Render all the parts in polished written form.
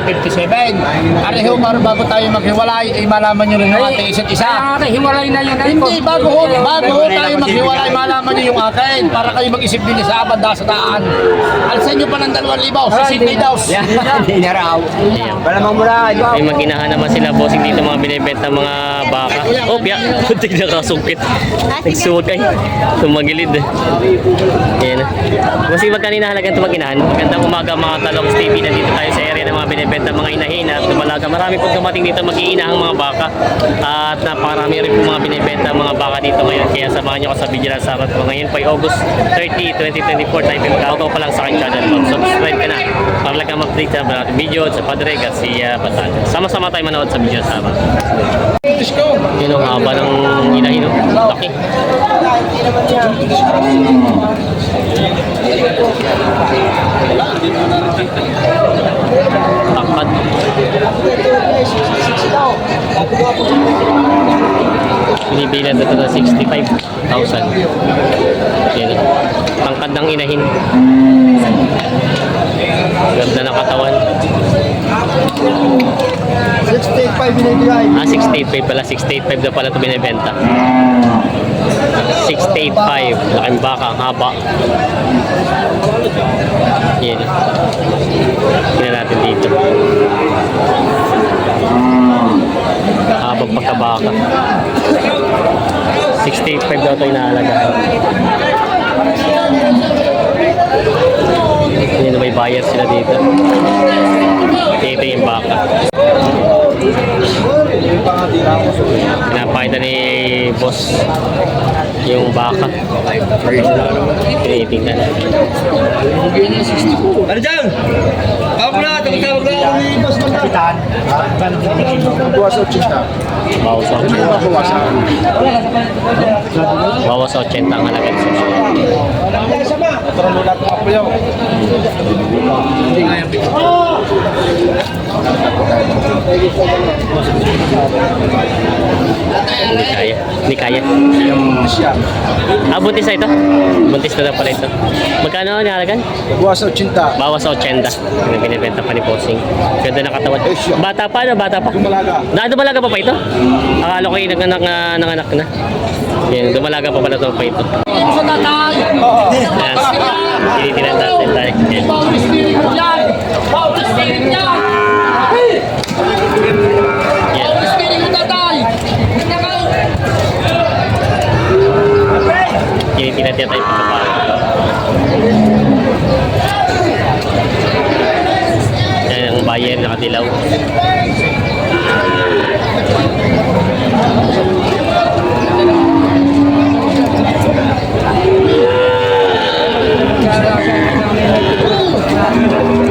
57. Areho, bago tayo maghiwalay, ay malaman nyo rin yung ating isa't isa. Hiwalay na yun. Hindi, bago tayo maghiwalay, malaman nyo yung akin para kayo mag-isip din sa abanda sa daan. Alsan nyo pa ng 2,000 sa Sydney Daws. Hindi na raw. Wala mang mura. May maginahan naman sila bossing dito mga binibenta mga baka. Oh, piya. Puntik na kasungkit. Nagsuwag ay. Tumagilid. Ayan. Bossing, magkano halaga ito maginahan? Magandang umaga mga Talongs TV. Nandito tayo sa area ng mga binibenta mga inahin at dumalaga. Marami po dumating dito mag-iinahang mga baka. At napakarami rin po mga binibenta mga baka dito ngayon. Kaya samahan nyo ko sa video na sabat po. Ngayon po ay August 30, 2024. Tayo pinagkakaw pa lang sa aking channel. Subscribe ka na para lang ka mag-update sa mga video sa Padre Garcia Batan. Sama-sama tayo manood sa video sa amin. Yun ang haba ng inahin. Laki. Tangkad. Binibilan dito na 65,000. Yan. Tangkad ng inahin. Ganda ng katawan. 68.5 binibigay. 68.5 pala. 68.5 na pala ito binibenta. 68.5. Laking baka. Ang haba. Yan. Tingnan natin dito. Habang pagkabaka. 68.5 daw ito inahalaga. Hindi na may buyer sila dito. Ito yung baka. Pinapakita ni boss yung baka. Tinitingnan natin. Ano dyan? Ako na, tawag na ako ni Boss Kapitan. Buwas o chista. Bawas sa 80. Bawas sa 80 ang halaga. Terlalu apa yun? Hindi nga yung Hindi kaya. siya. Buntis na ito? Buntis na pala ito. Magkano ang halagan? Buwas o cinta. Bawas sa 80. Binibenta pa ni Bossing. Ganda ng katawan. Bata pa, ano? Bata pa? Dumalaga. Dumalaga pa ito? Akala ko yung nanganak na. Yan, dumalaga pa pala ito pa ito. Sa tatay! Yan. Tinitinan natin tayo. Yan. Bawal spirit yan! Bawal spirit yan! Yan. Bawal spirit mo tatay! Tinitinan natin tayo pagkapalit. Yan ang bayan nakadilaw.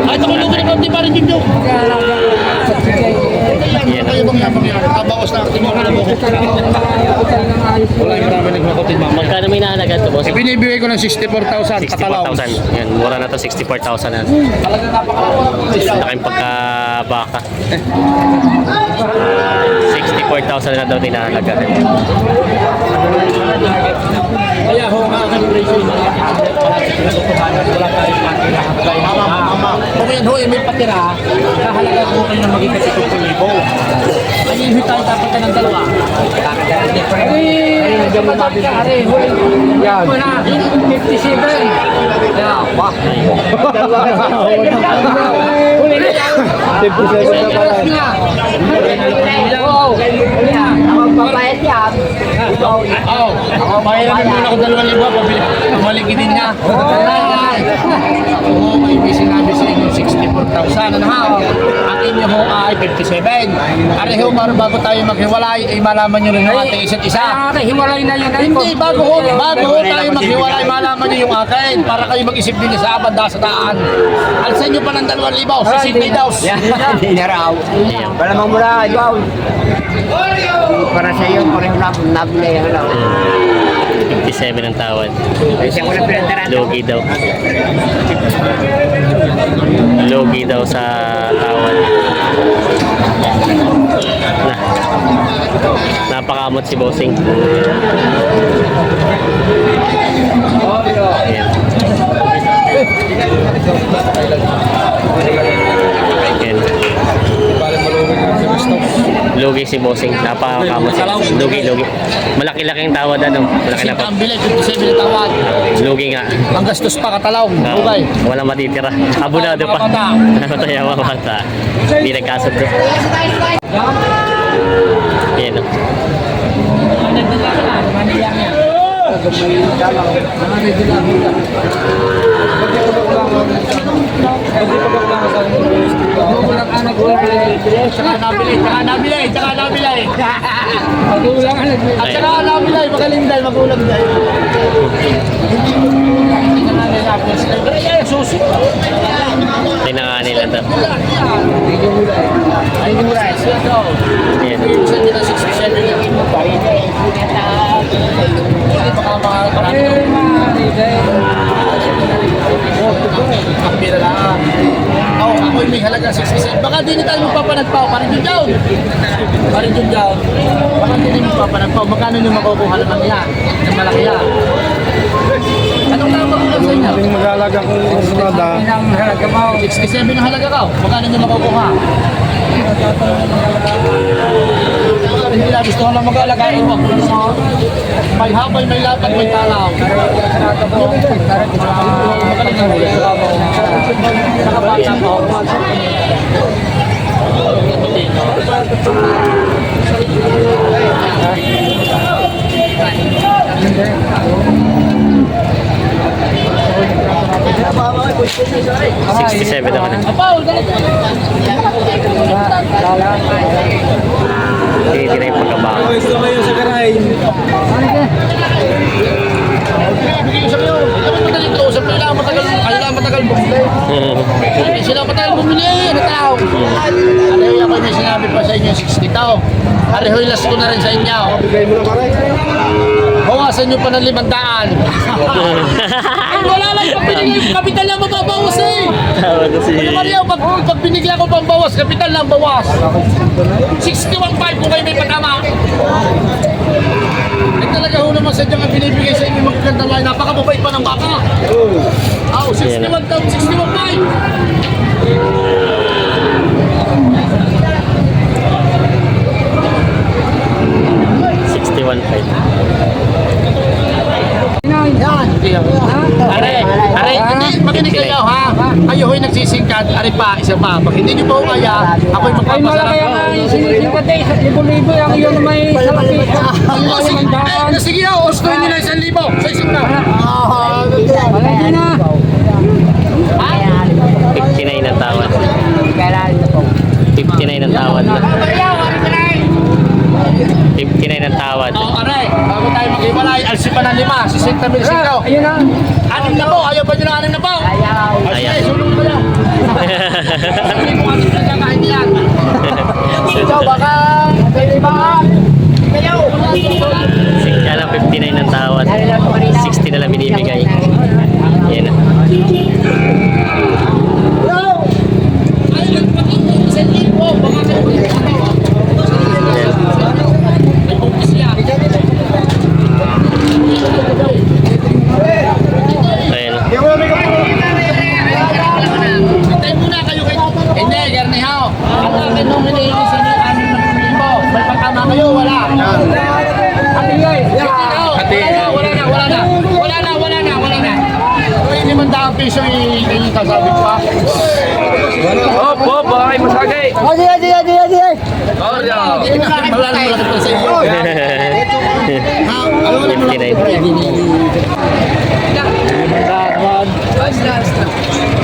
Ay, ito ko lang ganun, di ba rin dito? Yan. Kayo bang yabang yan? Kabawas na ating mga mo. Wala yung marami nagmakotid mama. Magkano may nahalaga ito, boss? Ibinibigay ko ng 64,000 katalaw. 64,000. Yan, mura na to, 64,000 na. Talaga Laking pagkabaka. 64,000 na daw tinahalaga. Kaya ho nga ang presyo yung mga wala tayong patira. Kung yan ho, may patira, kahalaga ko kayo na maging kasi 2,000. Ay, hindi tayo dapat ka ng dalawa. Yan. 57. Yan. Wah. Huli na yan. 57 na pala. Wow. Ang magpapayat yan. Oo. Mahiramin muna ako 2,000. Pamaligid din niya. Oo, may sinabi sa inyo 64,000. Ano ha? Ang inyo ho ay 57. Areho, bago tayo maghiwalay, ay malaman nyo rin yung ating isa't isa. Hiwalay na yun. Hindi, bago tayo maghiwalay, malaman nyo yung akin para kayo mag-isip din sa abanda sa daan. Alsan nyo pa ng 2,000 sa Sydney Daws. Hindi na raw. Wala mang mura. Para sa iyo, pareho na nabili. 57 ang tawad. Siya ko lang pinantaran. Logi daw. Logi daw sa tawad. Napakamot si Bossing. Ayan. Ayan. si Bossing. Napakakamot siya. Lugi. Malaki-laki ang tawad ano. Malaki na pa. Ang bilis, 57 na tawad. Lugi nga. Ang gastos pa katalaw. Oo, Okay. walang matitira. Abunado pa. Mataya mga bata. Hindi nagkasundo. Yan o. Tsaka nabili. At saka nabili, magaling dahil magulang dahil. Susi. Tingnan nga nila to. Ay, rice. Yan. Sa nila 67 yung Pira lang. Ako may halaga 67. Baka di tayo magpapanagpaw. Parin yung down. Baka di magpapanagpaw. Magkano yung makukuha naman yan? Yung malaki yan. Anong lang makukuha sa inyo? Yung mag-alaga kong usada. 67 ang halaga ka. Magkano yung makukuha? Hindi na gusto ko lang mag-alagain mo. May habay, may lapad, may talaw. Magaling ang huli. Nakabata ko. Ah, 67 ako na. Paul, ganito. Titira yung pagkabaka. Gusto kayo sa garay. Bigay ko sa iyo. Ito madaling kausap. Kailangan matagal bumili. Hindi sila matagal bumili. Ano tao? Arehoy ako may sinabi pa sa inyo 60 tao. Arehoy last ko na rin sa inyo. Bigay mo na karay. Bawasan nyo pa ng 500. Ay, wala lang. Pag binigay ko, kapital lang mababawas eh. Tawag ko si... Ano Maria, pag binigyan ko pang bawas, kapital lang bawas. 61.5 kung kayo may patama. Ay talaga ho naman sadyang ang binibigay sa inyo magagandang lahat. Napakababait pa ng baka. Oh, 61.5. Yan. Are, hindi, makinig kayo ha. Kayo ho'y nagsisingkat, are pa, isa pa. Pag hindi nyo po kaya, ako'y Ay, malaki ang magpapasarap. sinisingkat eh. Libo-libo ang iyon may salapi. Oh, sige, sige na, ostoy nila 1,000 sa isang na. Malaki na. 59 ang tawad. 59 ang tawad na. 59 ang tawad. Oh, aray, bago tayo mag-ibalay, alsi pa ng 5, 60 mil sikaw. Ayun na. 6 na po, ayaw ba nyo na 6 na po? Ayaw. Sige, sulong ko lang. Sabi ko kasi talaga kahit yan. Ikaw, baka may ibaan. Kayo. Kaya lang 59 ang tawad. 60 na lang binibigay. Yan na. Ay, nagpakita sa libo, baka kayo may kumpis yan. Ayan. Hintay muna kayo kay... Hindi, Garnihaw. Ang akin nung hinihingi sa inyo, 6,000. May pagkama kayo, wala. Ate Yoy. Wala na. May 500 piso yung sasabi ko pa. Opo, baka kayo masagay. Hindi na kayo wala na malaki pa sa inyo. Ano na malaki 59.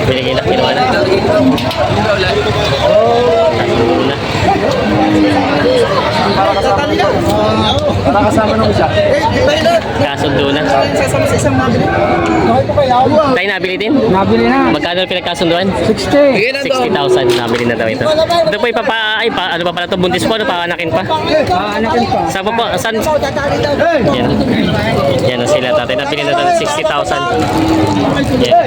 Binigay na kinuha na. Para kasama nung isa. Kasundo na. Tayo nabili din? Nabili na. Magkano pinagkasunduan? 60. 60,000 nabili na daw ito. Ito po ano pa pala ito? Buntis po, ano pa? Anakin pa? Anakin pa. Saan po po? Saan? Yan. Yan na sila tatay. Nabili na ito ng 60,000. Yan.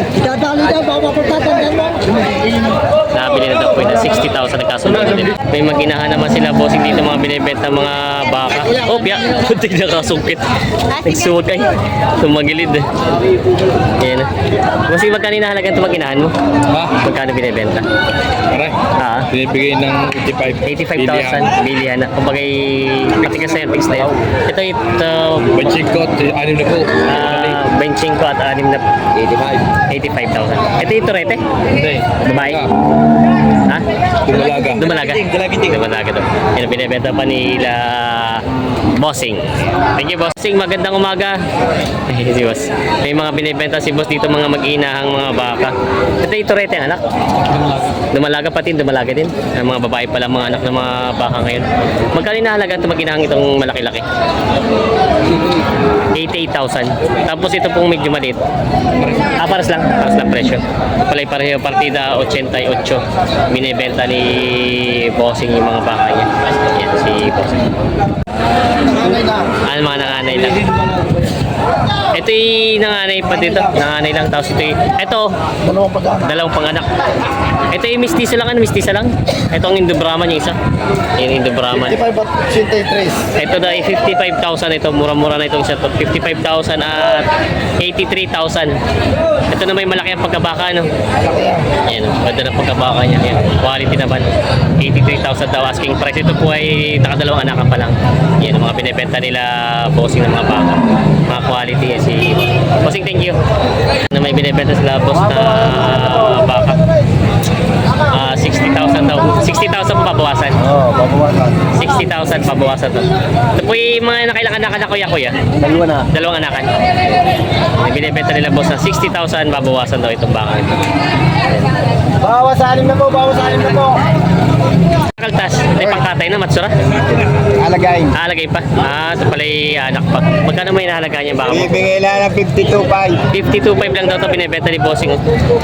Nabili na daw po ito 60,000 nagkasunod din. May maginahan naman sila bossing dito mga binibenta mga baka. Oh, piya. Kunti na kasungkit. Nagsuwag ay. Tumagilid. Ayan. Bossing, magkano inahalaga ito maginahan mo? Ha? Magkano binibenta? Pare, Ah, binibigay ng 85,000 bilihan na. Kumbaga, practical settings na yun. Ito, Benching ko, 6 na po. benching ko at 6 na 85,000. Ito yung turete? Hindi. Babae? Ha? Dumalaga. Dumalaga? Dumalaga to. Yan, binibenta pa nila Bossing. Thank you, Bossing. Magandang umaga. Si Boss. May mga binibenta si Boss dito, mga mag-inahang mga baka. Ito yung turete, anak? Dumalaga pati, dumalaga din. Ang mga babae pala, mga anak ng mga baka ngayon. Magkano inahalaga ito mag-inahang itong malaki-laki? 88,000. Tapos ito pong medyo maliit. Paras lang presyo. Palay pareho partida 88. Binibenta ni Bossing yung mga baka niya. Yan si Bossing. Ano mga nanganay lang. Ito yung nanganay pa dito. Nanganay lang. Tapos ito, dalawang panganak. Ito yung mistisa lang. Ano, mistisa lang? Ito ang Indo-Brahman yung isa. Yung Indo-Brahman. 55 Ito na 55,000 ito, mura-mura na itong isa to. 55,000 at 83,000. Ito na may malaki ang pagkabaka, no? Ayan, ganda na pagkabaka niya. Ayan, quality naman. 83,000 daw asking price. Ito po ay nakadalawang anakan pa lang. Yan, mga binibenta nila bossing ng mga baka. Mga quality yan si Bossing. Thank you. Na may binibenta sila boss na baka. 60,000 daw. 60,000 pabawasan. Oo, babawasan. 60,000 pabawasan to. Ito po yung mga nakailang anakan na kuya. Dalawa na. Dalawang anakan. Binibenta nila boss na 60,000 babawasan daw itong baka ito. Bawasanin na po. Kaltas, may pangkatay na matsura. Alagay. Alagay pa. Ito pala yung anak pa. Magkano may inahalaga niya baka mo? Bibigay lang ng 52.5. 52.5 lang daw ito binibenta ni Bossing.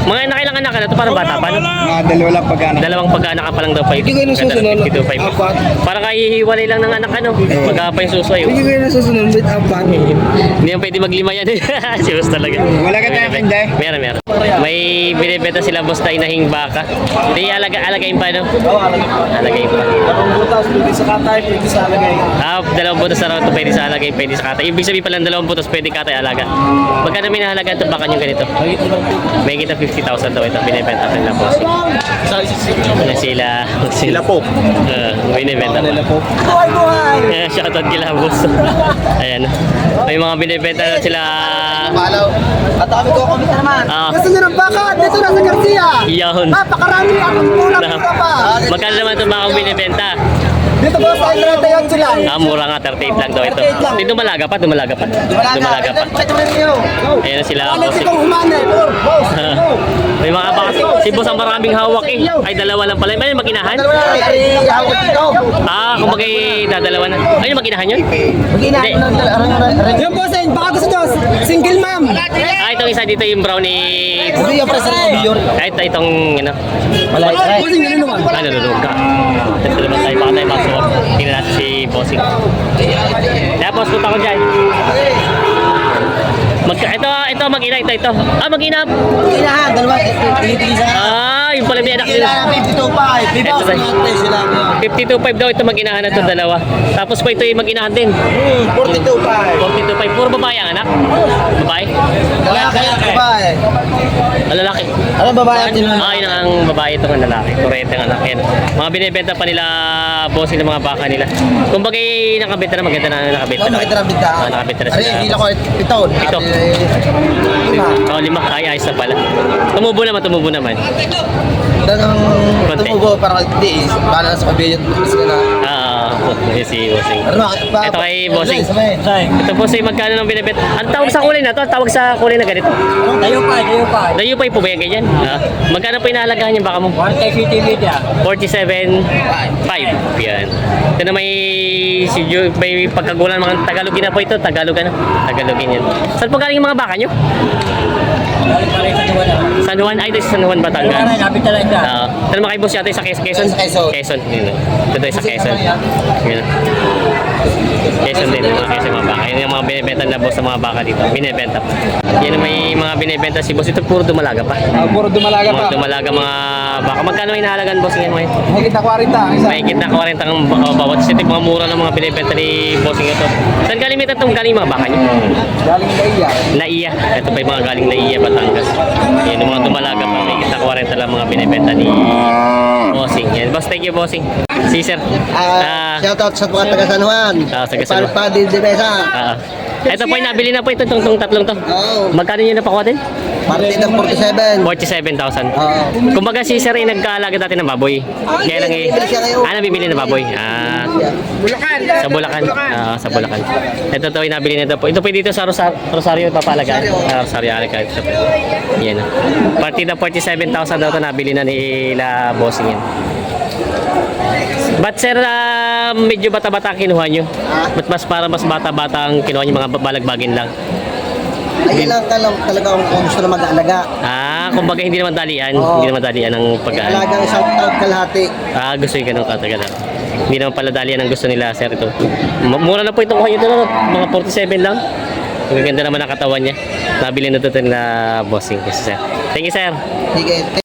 Mga nakailang anak na ito, parang bata pa, no? Mga dalawa lang pagkano. Dalawang pag-anak pa lang daw pa. Hindi kayo nasusunod. 52.5. Parang kahihiwalay lang ng anak, ano? Magkapa yung susoy. Hindi kayo nasusunod with apat. Hindi yan pwede maglima yan. Serious talaga. Wala ka tayong hindi? Meron. May binibenta sila boss na inahing baka. Hindi alagayin pa, no? Alagayin pa. Dalawang butas, pwede sa katay, pwede sa alagay. Dalawang butas na raw ito, pwede sa alagay, pwede sa katay. Ibig sabihin pala dalawang butas, pwede katay alaga. Magkano may nahalaga ito baka yung ganito? May kita 50,000 daw ito, binibenta ka nila boss. Sila po. Binibenta pa. Nila po. Shoutout kila boss. Ayan. May mga binibenta na sila. Palaw. At kami ko kumita naman. Gusto nyo ng baka? Dito na sa Garcia. Yun. Napakarami ang mura pa. Magkano naman ito baka binibenta? Dito po sa 38 lang. Mura nga, 38 lang daw ito. Hindi, dumalaga pa. Ayan na sila. Ano si kong humanit? May mga baka. Si boss ang maraming hawak eh. Ay, dalawa lang pala. May maginahan? Kung dadalawa na. Ay, maginahan yun? Hindi. Yung po sa inyo, baka gusto nyo, single mom. Itong isa dito yung brownie. Itong, ano. Bossing, ano naman? Ay, nalulog ka. Ito naman tayo. Baka tayo masuot. Tingnan natin si Bossing. Tapos, punta ko dyan. Ito, mag-ina, ito. Mag-ina. Inahan, dalawa, tinitigil sa Yung pala may anak nila. 52.5 daw ito mag-inahan na ito, dalawa. Tapos pa ito yung mag-inahan din. 42.5. Puro babae ang anak? Babae? Lalaki. Ano babae ang Yun ang babae, ito ang lalaki. Kurete ang anak. Yan. Mga binibenta pa nila bossing ng mga baka nila. Kung bagay nakabenta na, maganda na nakabenta na. Nakabenta na sila. Hindi ko ito. Ito. 5. Ay, ayos na pala. Tumubo naman. Konti. Tumubo, parang hindi. Bala na sa pabilyon. Si Bossing. Ito kay Bossing. Ito Bossing, magkano nang binibenta? Ang tawag sa kulay na to? Tawag sa kulay na ganito? Dayo pa po ba yan ganyan? Magkano po inahalagahan yung baka mo? 47.5. Yan. Ito na may pagkagulan mga Tagalogin na po ito. Tagalogin yan. Saan po galing yung mga baka nyo? San Juan? Ay, ito sa San Juan, Batangas. Ito naman kay boss yata sa Quezon. Quezon. Ito tayo sa Quezon. Yun. Quezon din, mga Quezon mga baka. Yan yung mga binibenta na boss sa mga baka dito. Binibenta pa. Yan ang may mga binibenta si boss. Ito puro dumalaga pa. Puro dumalaga pa. Mga dumalaga mga baka. Magkano yung nahalagan boss ngayon ngayon? Higit na 40 ang isa. May kita 40 ang bawat. Kasi ito mga mura ng mga binibenta ni bossing ito. Saan galing ito? Galing mga baka niyo? Galing na iya. Naiya. Ito pa yung mga galing Naiya, Batangas. Yan yung mga dumalaga pa. May kita 40 lang mga binibenta ni bossing. Yan. Boss, thank you bossing. Si sir. Shoutout sa mga taga San Juan. Taga San Juan. Palpa de Mesa. Ito po yung nabili na po ito, itong tatlong to. Oo. Magkano nyo napakuha din? Partida 47. 47,000. Oo. Kumbaga si sir ay nagkaalaga dati ng baboy. Kaya lang Bibili siya ngayon. nabibili na baboy. Sa Bulacan. Sa Bulacan. Ito to yung nabili nito po. Ito po dito sa Rosario papalagaan. Rosario alaga. Ito po. Yan. Partida 47,000 daw ito nabili na nila bossing yan. But sir, medyo bata-bata ang kinuha nyo? Ba't mas bata-bata ang kinuha nyo, mga balagbagin lang? Ayun lang talaga kung gusto na mag-alaga. Kumbaga hindi naman dalian. Oo. Hindi naman dalian ng pag-aan. Alagang isang taon kalahati. Gusto yung ganun katagal. Hindi naman pala dalian ang gusto nila sir ito. Mura na po itong kuha nyo ito, no? Mga 47 lang. Ang ganda naman ang katawan niya. Nabili na ito na bossing. Yes, sir. Thank you sir. Sige.